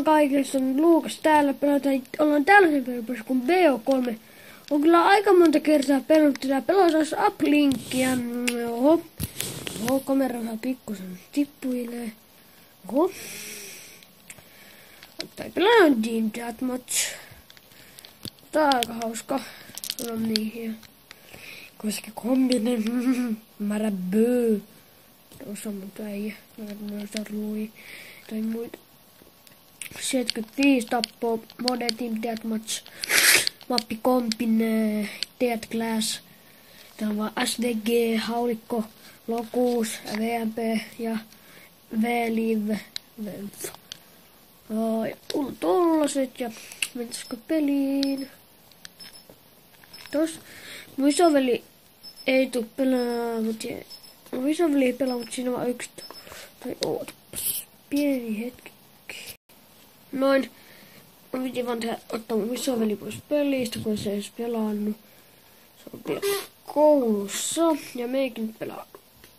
kaikille, se on Luukas täällä, ollaan tällaisen pelipelissä kuin BO3. On kyllä aika monta kertaa pelannut tätä pelosaus uplinkkiä. Oho, kamera vähän pikkusen tippuilee. Oho. Tai pelannut Team Deathmatch. Tää on aika hauska. No niin, koska kombinen. Marabö. Tuossa on mun äijä. Noissa rui. Tai muita. 75 tappoo. Mode Team Deathmatch. Mappi kompin. Death Class. Tää on vaan SVG, haulikko, Lokus, VMP ja V-Live. Tollaset ja mennäisikö peliin? Tos mun isoveli ei tuu pelaamaan, mun isoveli ei pelaa, mutta siinä on vaan yksi. Tai ootapas, pieni hetki. Noin. Mä piti vaan ottaa mun isoveli pois pelistä, kun se ei edes pelannut. Se on vielä koulussa ja meikin pelaa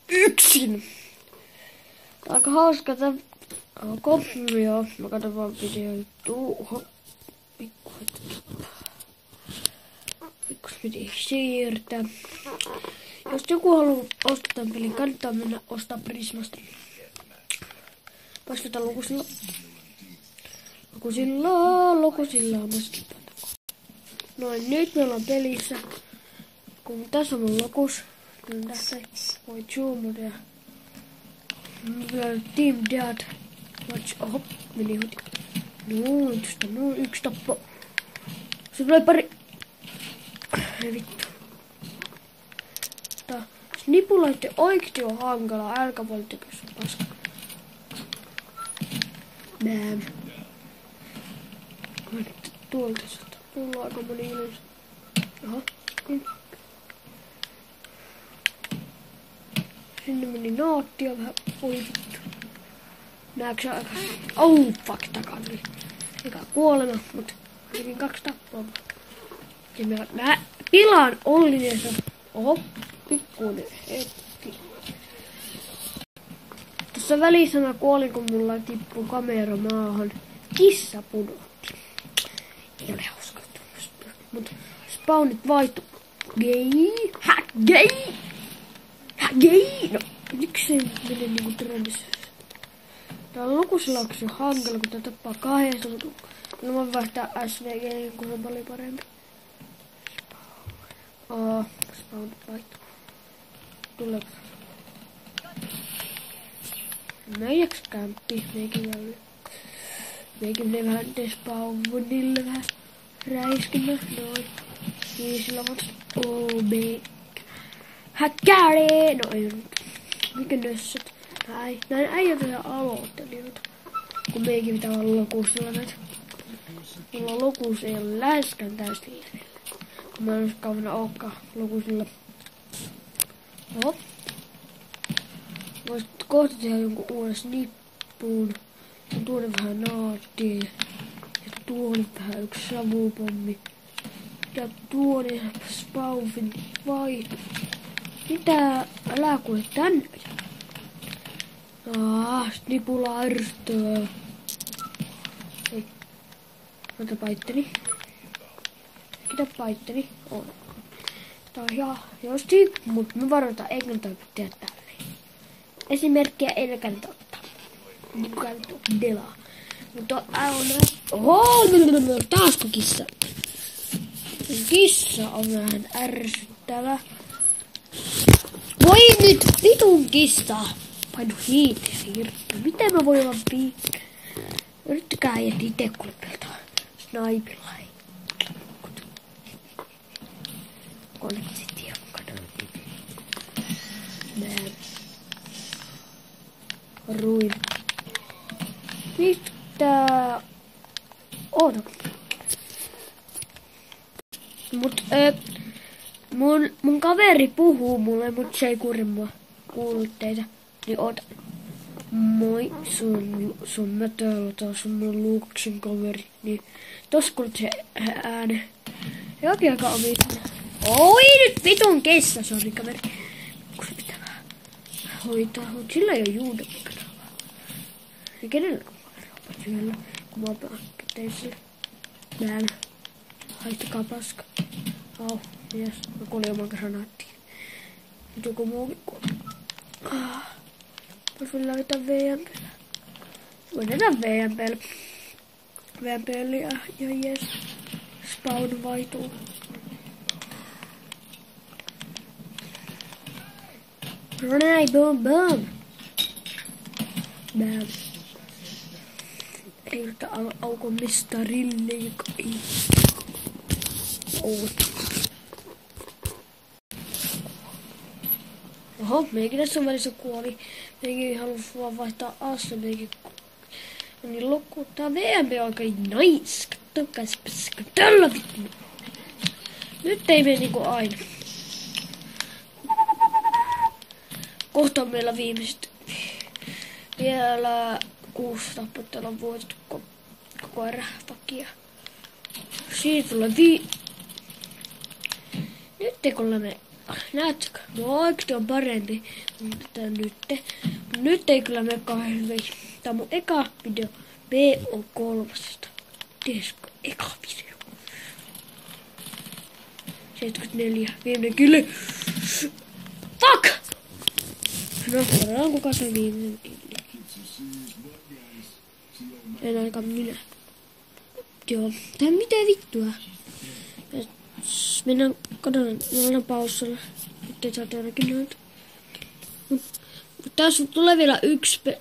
yksin. Tää on aika hauska tää. Onko? Joo, mä katson vaan videoita. Pikku hetki. Pikkus piti siirtää. Jos joku haluaa ostaa tämän pelin, kannattaa mennä ostaa Prismasta. Vastataan lukusilla. Lukusilla on noin, nyt me ollaan pelissä. Kun tässä on mun lokus. Tässä voi zoomata ja Team Deathmatch. Oho, meni huti. Noin, yksi tappo. Se tulee pari. Ei vittu. Tää snipulaitten oikeesti on hankala. Älkää valitteko se on paska. Bam. Tuolta saattaa tulla aika moni yleensä. Aha. Sinne meni naattia vähän. Oi vittu. Nääksä sä aika? Oh fuck, takana. Eikä kuolema, mut tekin 2 tappoa. Ja mä pilaan Ollinensa. Oho, pikkuinen hetki. Tuossa välissä mä kuolin, kun mulla tippui kamera maahan. Kissa pudotti. Ei ole hauskaa tuommoista. Mut spawnit vaihtu. Gay! No, miksi ei mene niinku trendissä? Tää on lukuslaksi on hankala, kun tää tappaa 2, mutta kyllä mä vaihtaa SVG, kun se on paljon parempi. Spawn vaihtuu. Tuleeko? Meijäks kämppi, meikin menee vähän despawnille vähän räiskimä, noin. Niin sillä on häkkäri! No ei nyt. Mikä nössöt? Näin äijät vielä aloittelijoita. Kun meikin pitää olla lokuusilla näitä. Mulla lokuus ei ole läheskään täysin leirillä. Kun mä en olisi kaavana olekaan lokuusilla. Oho. Voisit kohta tehdä jonkun uuden snippuun. Ja tuonne vähän naattia. Ja tuonne vähän yksi savupommi. Ja tuonne spawnit vaihtuu. Mitä? Älä kuule tänne. Snipula ärsyttää. Ei. Ota paitteni. Mitä paitteni? On. Tää on ihan josti, mut me varoitaan, ei kannata tehdä tälleen. Esimerkkiä ei kannata ottaa. Niin kannata delaa. Mutta taasko kissa? Kissa on vähän ärsyttävä. Voi nyt vitun kissa! Painu hiiteen hirttu. Miten mä voin vaan piikkaa? Yrittäkää äijät ite kuule peltaa. Snaipilla ei. Konektitia mukana. Nää. Ruin. Mitä? Oota. Mut mun kaveri puhuu mulle, mut se ei kuulu teitä. Niin oota. Moi, sun mä täällä taas on mun Luuksin kaveri. Niin tossa kuulut se ääne. Ja oikein aika omituinen. Oi nyt vitun kessa, sori kaveri. Kun se pitää vähän hoitaa, mut sillä ei oo juudekanavaa. Ja kenellä on kameraa? Sillä. Mä käteiselle. Bam. Haistakaa paska. Au, jes. Mä kuolin oman granaattiin. Nyt joku muukin kuoli. Vois vielä laittaa VMP:llä. Voin nähdä VMP:llä. VMP:llä ihan jes. Spawn vaihtuu. No näin, boom boom. Bam. Ei yritä aukon mestarille, joka ei oota. Oho, meikin tässä välissä kuoli. Meikin halus vaan vaihtaa assa, meikin niin lukku. Tää VMP on oikein nice. Kattokas, tällä vittu. Nyt ei mene niinku aina. Kohta on meillä viimeiset. Vielä 6 tappottelua on voitettu koko erä takia. Siitä tulee nyt kun olemme. Näetkö? No oikeesti on parempi. Mutta nyt ei kyllä mene kauhean hyvin. Tää on mun eka video. BO3. Tieskö? Eka video. 74. Viimeinen killi. Fuck! No, katsotaan kuka se viimeinen killi. En ainakaan minä. Joo. Tää mitä vittua? Mennään katsotaan paussalla. Nyt ei saata ainakin noita. Tässä tulee vielä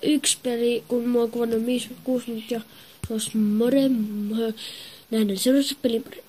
yksi peli, kun mä oon kuvannut 6 minuuttia. Se olisi more. Nähdään seuraavassa peliparissa.